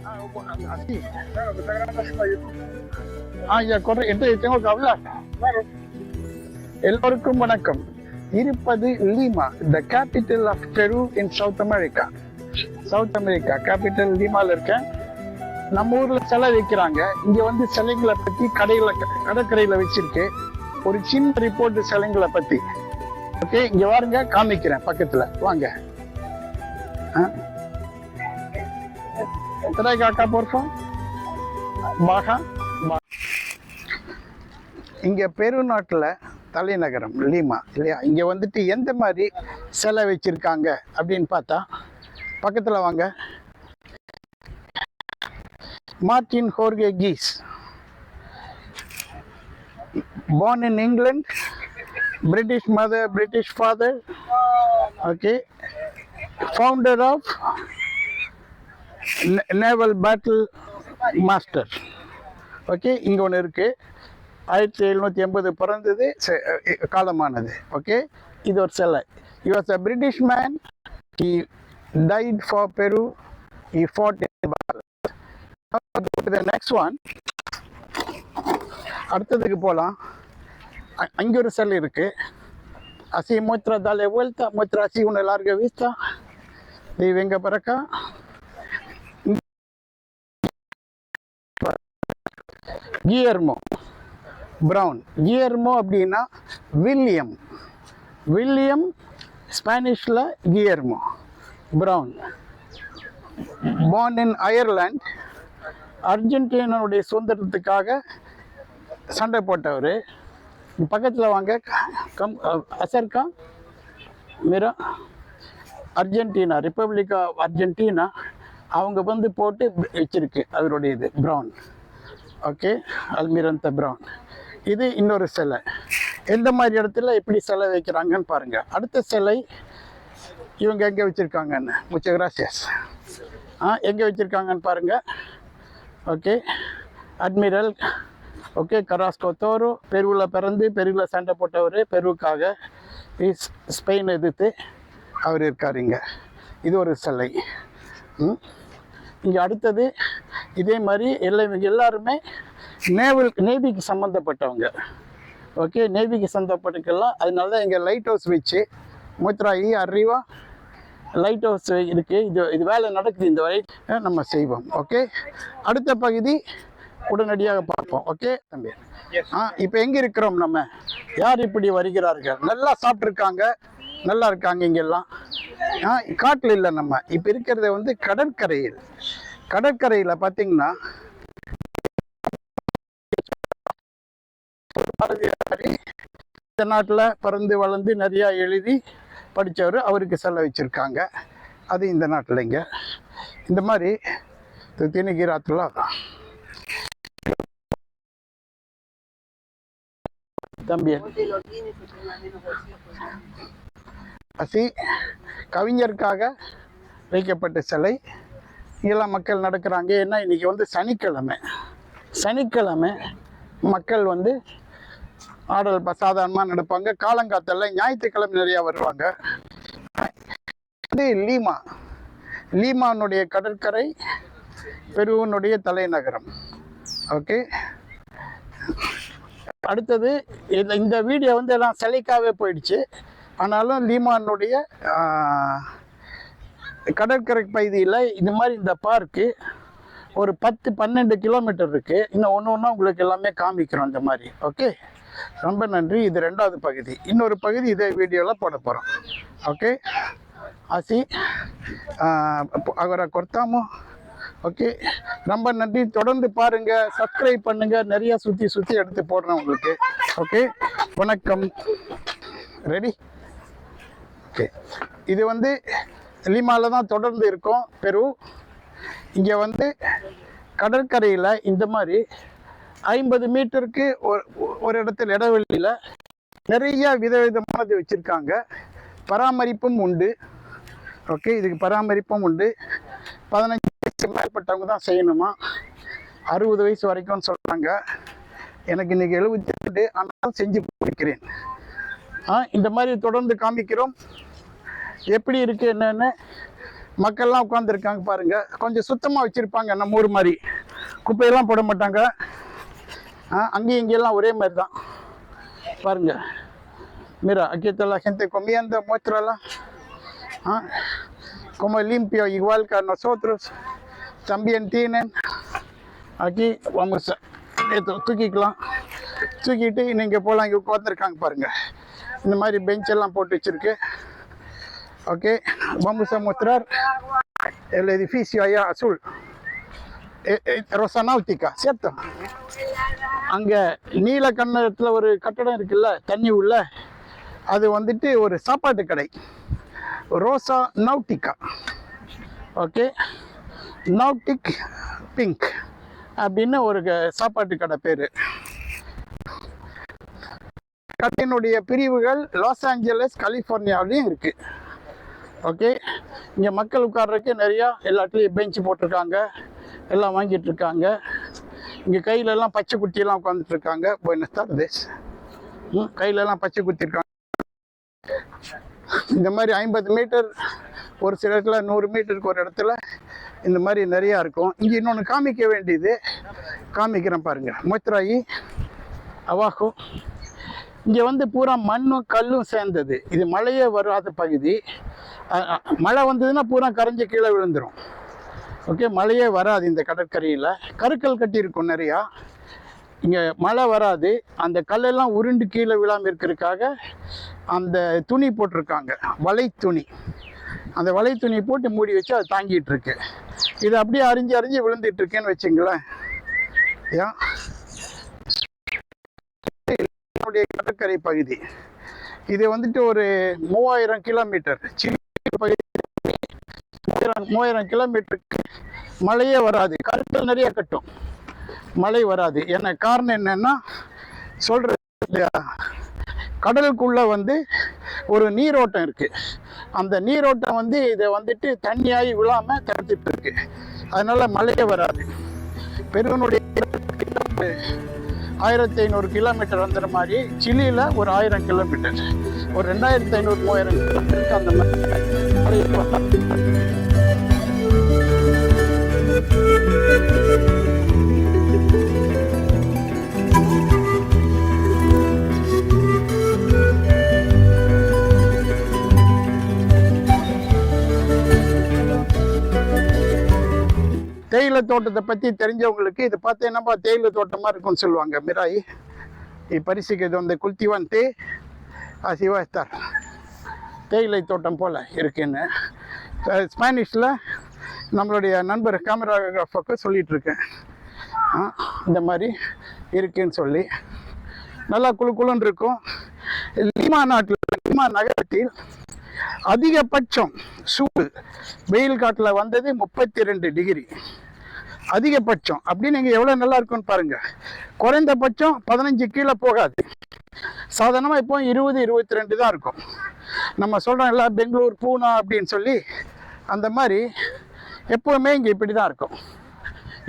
Así. Claro, que está grabando así para YouTube. Ya, corre. Entonces tengo que hablar. Claro. எல்லோருக்கும் வணக்கம். இருப்பது Lima, the capital of Peru in South America. South America capital லீமால இருக்கேன். நம்ம ஊர்ல சிலை வைக்கிறாங்க. இங்க வந்து சிலைங்களை பத்தி கடற்கரையில வச்சிருக்கு. ஒரு சின்ன ரிப்போர்ட் சிலைங்களை பத்தி. ஓகே, இங்க வாருங்க, காமிக்கிறேன் பக்கத்துல. வாங்க. காக்கா போறோம். இங்க பெரு நாட்டுல தலைநகரம் லீமா இல்லையா? இங்க வந்துட்டு எந்த மாதிரி சிலை வச்சிருக்காங்க அப்படின்னு பார்த்தா, பக்கத்துல வாங்க. மார்டின் ஹோர்கே Keys, born in England, British mother, British father, okay, founder of naval battle master. Okay, இங்க ஒன்று இருக்கு. 1780 பிறந்தது, காலமானது. ஓகே, இது ஒரு சிலை. He was a British man. He died for Peru. He fought in the battle. The next one. அடுத்ததுக்கு போகலாம். அங்கே ஒரு சிலை இருக்கு. Así muestra, dale vuelta, muestra así una larga vista. Y venga para acá. Guillermo Brown. Guillermo அப்படின்னா William ஸ்பானிஷ்ல Guillermo Brown. born in Ireland. அர்ஜென்டினாவுடைய சுதந்திரத்துக்காக சண்டை போட்டவர். பக்கத்தில் வாங்க. அசர்கா மீரா, அர்ஜென்டினா, ரிப்பப்ளிக் ஆஃப் அர்ஜென்டினா. அவங்க வந்து போட்டு வச்சிருக்கு அவருடைய இது பிரவுன். Okay, அல்மிரந்த brown. இது இன்னொரு சிலை. எந்த மாதிரி இடத்துல எப்படி சிலை வைக்கிறாங்கன்னு பாருங்க. அடுத்த சிலை இவங்க எங்கே வச்சிருக்காங்கன்னு, முச்ச கிராசியஸ். எங்கே வச்சிருக்காங்கன்னு பாருங்க. Okay, admiral. Okay, Carrasco தோரோ. பெருவில் பிறந்து பெருவில் சண்டை போட்டவர். பெருவுக்காக ஸ்பெயின் எதிர்த்து அவர் இருக்கார் இங்கே. இது ஒரு சிலை. இங்கே அடுத்தது இதே மாதிரி எல்லாருமே நேவிக்கு சம்மந்தப்பட்டவங்க. ஓகே, நேவிக்கு சம்மந்தப்பட்டுக்கலாம். அதனால தான் இங்கே லைட் ஹவுஸ் வச்சு மூத்ராயி அறிவா லைட் ஹவுஸ் இருக்குது. இது வேலை நடக்குது. இந்த வரை நம்ம செய்வோம். ஓகே, அடுத்த பகுதி உடனடியாக பார்ப்போம். ஓகே தம்பி. இப்போ எங்கே இருக்கிறோம் நம்ம? யார் இப்படி வருகிறார்கள்? நல்லா சாப்பிட்ருக்காங்க, நல்லா இருக்காங்க. இங்கெல்லாம் காட்டில் இல்லை. நம்ம இப்போ இருக்கிறத வந்து கடற்கரையில் பார்த்தீங்கன்னா இந்த நாட்டில் பிறந்து வளர்ந்து நிறையா எழுதி படித்தவர். அவருக்கு சிலை வச்சுருக்காங்க. அது இந்த நாட்டில் இங்கே இந்த மாதிரி திணிகிராத்துல தம்பி அசி கவிஞருக்காக வைக்கப்பட்ட சிலை. இங்கெல்லாம் மக்கள் நடக்கிறாங்க. ஏன்னா இன்றைக்கி வந்து சனிக்கிழமை மக்கள் வந்து ஆடல் சாதாரணமாக நடப்பாங்க. காலங்காத்தெல்லாம் ஞாயிற்றுக்கிழமை நிறையா வருவாங்க. இது லீமானுடைய கடற்கரை, பெருவினுடைய தலைநகரம். ஓகே, அடுத்தது இந்த வீடியோ வந்து எல்லாம் சிலைக்காகவே போயிடுச்சு. ஆனாலும் லீமானுடைய கடற்கரை பகுதியில் இந்த மாதிரி இந்த பார்க்கு ஒரு 10-12 கிலோமீட்டர் இருக்குது. இன்னும் ஒன்று உங்களுக்கு எல்லாமே காமிக்கிறோம் இந்த மாதிரி. ஓகே, ரொம்ப நன்றி. இது 2வது பகுதி. இன்னொரு பகுதி இதே வீடியோவில் போட போகிறோம். ஓகே, ஆசி அவரை கொடுத்தாமோ. ஓகே, ரொம்ப நன்றி. தொடர்ந்து பாருங்கள், சப்ஸ்கிரைப் பண்ணுங்கள். நிறையா சுற்றி எடுத்து போடுறேன் உங்களுக்கு. ஓகே, வணக்கம். ரெடி? ஓகே, இது வந்து லீமாவில் தான் தொடர்ந்து இருக்கும் பெரு. இங்கே வந்து கடற்கரையில் இந்த மாதிரி 50 மீட்டருக்கு ஒரு இடத்துல இடைவெளியில் நிறைய விதவிதமானது வச்சுருக்காங்க. பராமரிப்பும் உண்டு. ஓகே, இதுக்கு பராமரிப்பும் உண்டு. 15 வயசுக்கு மேற்பட்டவங்க தான் செய்யணுமா. 60 வயசு வரைக்கும்னு சொல்கிறாங்க. எனக்கு இன்றைக்கி 72, ஆனாலும் செஞ்சு கொடுக்கிறேன். இந்த மாதிரி தொடர்ந்து காமிக்கிறோம். எப்படி இருக்குது என்னென்னு மக்கள்லாம் உட்காந்துருக்காங்க பாருங்க. கொஞ்சம் சுத்தமாக வச்சுருப்பாங்க, நம்ம ஊர் மாதிரி குப்பையெல்லாம் போட மாட்டாங்க. அங்கேயும் இங்கெல்லாம் ஒரே மாதிரி தான் பாருங்க. Mira, aquí está la gente comiendo, muéstrala. Como limpio, igual que nosotros. También tienen. Aquí vamos a தூக்கிக்கலாம். தூக்கிட்டு நீங்கள் போகலாம். இங்கே உட்காந்துருக்காங்க பாருங்க. இந்த மாதிரி பெஞ்செல்லாம் போட்டு வச்சிருக்கு. Okay, vamos a mostrar el edificio allá azul. Rosa Náutica, ¿cierto? அங்கே நீல கண்ணத்தில் ஒரு கட்டடம் இருக்குல்ல, தண்ணி உள்ள, அது வந்துட்டு ஒரு சாப்பாட்டு கடை, ரோசா நவுட்டிகா. ஓகே, நவுட்டிக் பிங்க் அப்படின்னு ஒரு சாப்பாட்டு கடை பேர். கடையினுடைய பிரிவுகள் லாஸ் ஏஞ்சலஸ், கலிஃபோர்னியாவிலையும் இருக்குது. ஓகே, இங்கே மக்கள் உட்கார்றதுக்கு நிறையா எல்லாத்துலேயும் பெஞ்சு போட்டிருக்காங்க, எல்லாம் வாங்கிட்டு இருக்காங்க. இங்கே கையிலெல்லாம் பச்சை குத்தியெல்லாம் உட்காந்துட்டு இருக்காங்க. புயனஸ் தாயர்ஸ் கையிலெல்லாம் பச்சை குத்திருக்காங்க. இந்த மாதிரி 50 மீட்டர், ஒரு சில இடத்துல 100 மீட்டருக்கு ஒரு இடத்துல இந்த மாதிரி நிறையா இருக்கும். இங்கே இன்னொன்று காமிக்க வேண்டியது, காமிக்கிறேன் பாருங்கள். மொய்த்ராயி அவாஹோ. இங்கே வந்து பூரா மண்ணும் கல்லும் சேர்ந்தது. இது மழையே வராத பகுதி. மழை வந்ததுன்னா பூரா கரைஞ்சி கீழே விழுந்துடும். ஓகே, மழையே வராது இந்த கடற்கரையில். கருக்கல் கட்டியிருக்கும் நிறையா. இங்கே மழை வராது. அந்த கல்லெல்லாம் உருண்டு கீழே விழாமல் இருக்கிறதுக்காக அந்த துணி போட்டிருக்காங்க, வலை துணி. அந்த வலை துணி போட்டு மூடி வச்சு அதை தாங்கிட்டு இருக்கு. இது அப்படியே அரிஞ்சு அரிஞ்சு விழுந்துட்டு இருக்கேன்னு வச்சுங்களேன். ஏன் கடற்கரை பகுதி இது வந்துட்டு ஒரு 3000 கிலோமீட்டர். பகுதி 3000 கிலோமீட்டருக்கு மழையே வராது. கருத்து நிறைய கட்டும், மழை வராது. என்ன காரணம் என்னன்னா, சொல்ற கடலுக்குள்ள வந்து ஒரு நீரோட்டம் இருக்கு. அந்த நீரோட்டம் வந்து இதை வந்துட்டு தண்ணியாகி விழாம தடுத்துட்டு இருக்கு. அதனால மழையே வராது. பெருவனுடைய 1500 கிலோமீட்டர் வந்துற மாதிரி சிலியில் ஒரு 1000 கிலோமீட்டர், ஒரு 2500 3000 கிலோமீட்டருக்கு அந்த மாதிரி. தேயிலை தோட்டத்தை பற்றி தெரிஞ்சவங்களுக்கு இது பார்த்தீங்கன்னா தேயிலை தோட்டமாக இருக்கும்னு சொல்லுவாங்க. மிராய் பரிசுக்கு இது வந்து குல்திவான் தே சிவாஸ்தார் தேயிலை தோட்டம் போல் இருக்குன்னு ஸ்பானிஷில் நம்மளுடைய நண்பர் கேமராகிராஃபருக்கு சொல்லிகிட்டு இருக்கேன். இந்த மாதிரி இருக்குன்னு சொல்லி நல்லா குழுன்னு இருக்கும். லீமா நாட்டில், லீமா நகரத்தில் அதிகபட்சம் சூடு வெயில் காட்டில் வந்தது 32 டிகிரி. அதிகபட்சம் அப்படின்னு நீங்கள் எவ்வளோ நல்லா இருக்குன்னு பாருங்கள். குறைந்தபட்சம் 15 கீழே போகாது. சாதாரணமாக இப்போ 20-22 தான் இருக்கும். நம்ம சொல்கிறோம்ல பெங்களூர், பூனா அப்படின்னு சொல்லி, அந்த மாதிரி எப்போவுமே இங்கே இப்படி தான் இருக்கும்.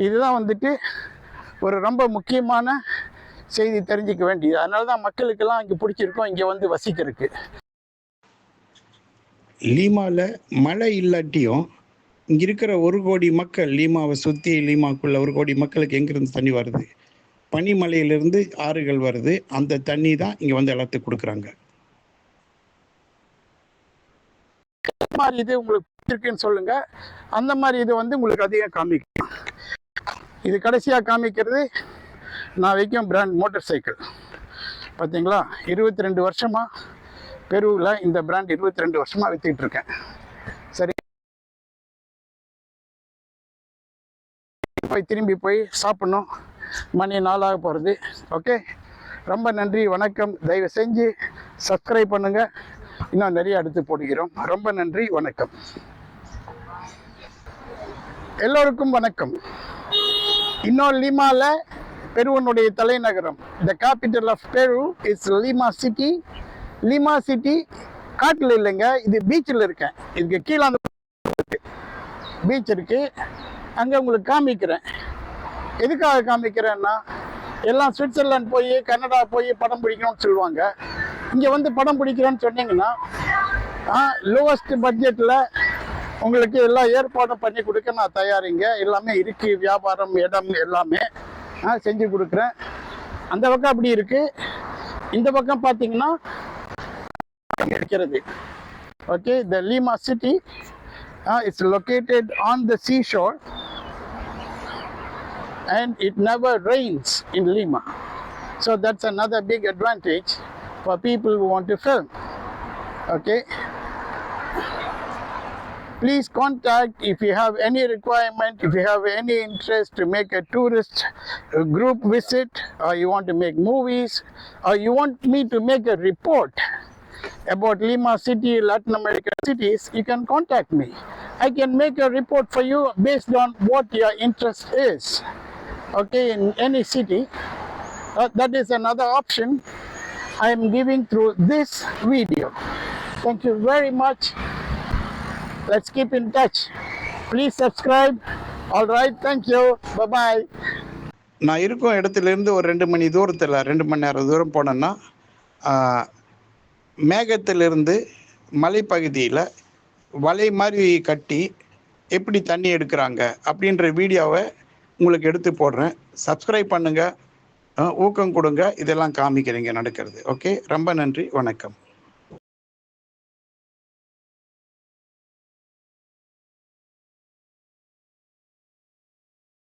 இதுதான் வந்துட்டு ஒரு ரொம்ப முக்கியமான செய்தி தெரிஞ்சிக்க வேண்டியது. அதனால தான் மக்களுக்கெல்லாம் இங்கே பிடிச்சிருக்கோம் இங்கே வந்து வசிக்கிறதுக்கு. லீமாவில் மழை இல்லாட்டியும் இங்கே இருக்கிற 1 கோடி மக்கள், லீமாவை சுற்றி லீமாக்குள்ள 1 கோடி மக்களுக்கு எங்கேருந்து தண்ணி வருது? பனிமலையிலிருந்து ஆறுகள் வருது. அந்த தண்ணி தான் இங்கே வந்து எல்லாத்துக்கும் கொடுக்குறாங்க. மாதிரி இது உங்களுக்கு பிடிச்சிருக்குன்னு சொல்லுங்க. அந்த மாதிரி இது வந்து உங்களுக்கு அதிகம் காமிக்கும். இது கடைசியாக காமிக்கிறது நான் வைக்கும் பிராண்ட் மோட்டார் சைக்கிள். பார்த்தீங்களா, 22 வருஷமாக பெருவில் இந்த பிராண்ட் 22 வருஷமாக விற்றுக்கிட்டு இருக்கேன். சரி, திரும்பி போய் சாப்பிட்ணும். மணி 4 ஆக போகிறது. ஓகே, ரொம்ப நன்றி, வணக்கம். தயவு செஞ்சு சப்ஸ்கிரைப் பண்ணுங்கள். இன்னும் நிறைய எடுத்து போடுகிறோம். ரொம்ப நன்றி, வணக்கம். எல்லோருக்கும் வணக்கம். இன்னும் லீமாவில் பெருவனுடைய தலைநகரம், த கேபிட்டல் ஆஃப் பெரு is Lima city. Lima city காட்டில் இல்லைங்க, இது பீச்சில் இருக்கேன். இதுக்கு கீழே அந்த பீச் இருக்கு. அங்கே உங்களுக்கு காமிக்கிறேன். எதுக்காக காமிக்கிறேன்னா, எல்லாம் சுவிட்சர்லாந்து போய் கனடா போய் படம் பிடிக்கணும்னு சொல்லுவாங்க. இங்கே வந்து படம் பிடிக்கிறோன்னு சொன்னீங்கன்னா லோவஸ்ட் பட்ஜெட்டில் உங்களுக்கு எல்லா ஏற்பாடும் பண்ணி கொடுக்க நான் தயாரிங்க. எல்லாமே இருக்கு, வியாபாரம், இடம் எல்லாமே செஞ்சு கொடுக்குறேன். அந்த பக்கம் அப்படி இருக்கு. இந்த பக்கம் பார்த்தீங்கன்னா இருக்கிறது. Okay, the Lima city is located on the seashore and it never rains in Lima. So that's another big advantage for people who want to film. Okay. Please contact if you have any requirement, if you have any interest to make a tourist group visit, or you want to make movies, or you want me to make a report about Lima City, Latin American cities, you can contact me. I can make a report for you based on what your interest is. Okay, in any city. That is another option I am giving through this video. Thank you very much. Let's keep in touch. Please subscribe. All right, thank you. Bye bye. நான் இருக்கும் இடத்துலேருந்து ஒரு 2 மணி தூரத்தில் 2 மணி நேரம் தூரம் போனேன்னா மேகத்திலிருந்து மலைப்பகுதியில் வலை மாதிரி கட்டி எப்படி தண்ணி எடுக்கிறாங்க அப்படின்ற வீடியோவை உங்களுக்கு எடுத்து போடுறேன். சப்ஸ்கிரைப் பண்ணுங்கள், ஊக்கம் கொடுங்க. இதெல்லாம் காமிக்கிறீங்க நடக்கிறது. ஓகே, ரொம்ப நன்றி, வணக்கம்.